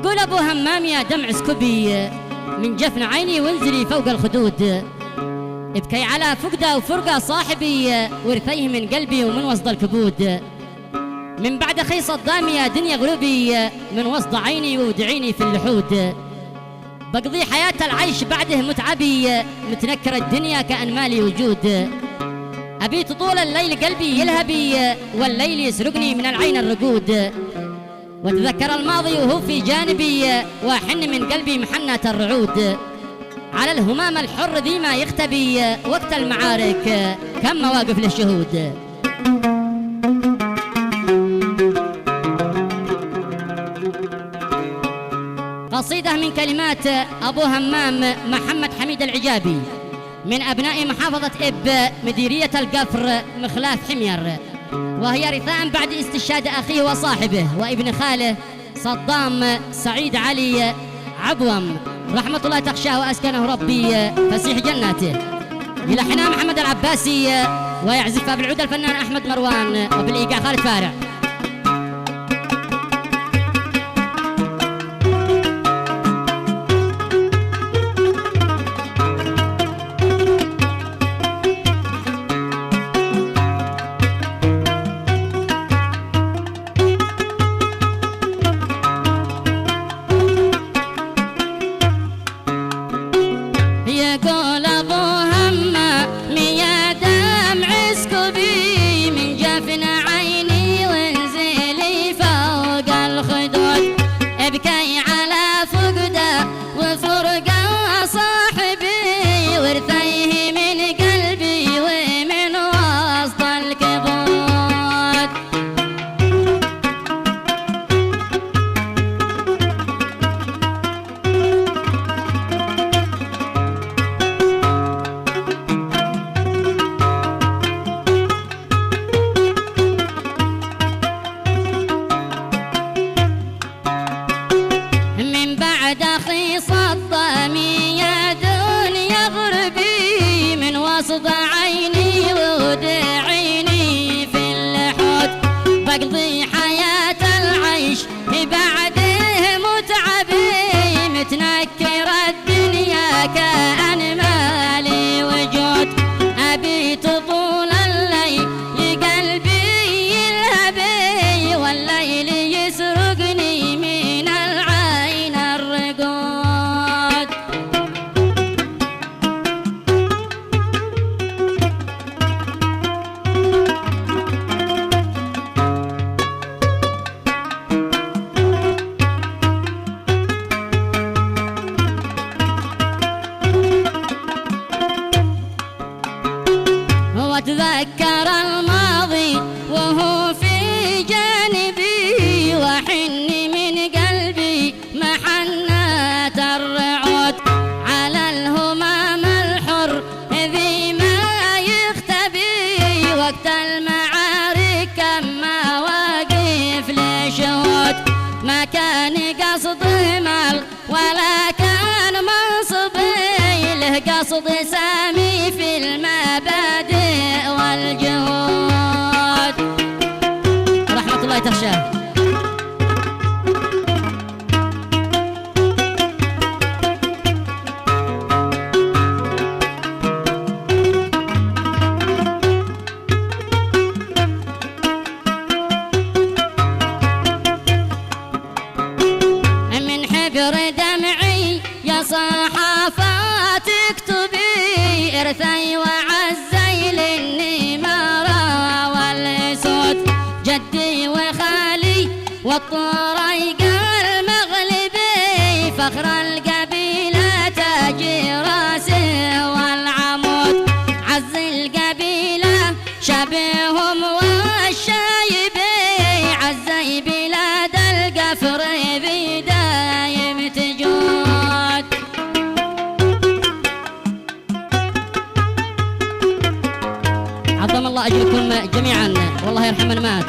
يقول ابو همام يا دمع اسكبي من جفن عيني وانزلي فوق الخدود، ابكي على فقده وفرقه صاحبي ورثيه من قلبي ومن وسط الكبود. من بعد اخي صدام يا دنيا غلوبي من وسط عيني وودعيني في اللحود، بقضي حياة العيش بعده متعبي متنكر الدنيا كأن مالي وجود. أبيت طول الليل قلبي يلهبي والليل يسرقني من العين الرقود، واتذكر الماضي وهو في جانبي واحن من قلبي محنة الرعود. على الهمام الحر ذي ما يختبي وقت المعارك كم مواقف للشهود. قصيدة من كلمات أبو همام محمد حميد العجابي من أبناء محافظة إب مديرية القفر مخلاف حمير، وهي رثاء بعد استشهاد أخيه وصاحبه وابن خاله صدام سعيد علي عبوم رحمة الله تخشاه وأسكنه ربي فسيح جناته. يلحنها محمد العباسي ويعزفها بالعود الفنان أحمد مروان وبالإيقاع خالد فارع. واتذكر الماضي وهو في جانبي وحن من قلبي محنة الرعود. على الهمام الحر ذي ما يختبي وقت المعارك كم مواقف لشهود. ما كان قصده مال ولا كان منصبي، له قصد سامي في المبادئ والجهود. رحمة الله تخشاه. من حبر دمعي يا صحافات اكتبي ارثي وعزي للنمارة والسود. جدي وخالي والطريق المغلبي فخر القبيلة تاج راسه والعمود. عز القبيلة شبههم والشايبي عزي بلاد القفر بدايم تجود. عظم الله أجركم جميعا والله يرحم من مات.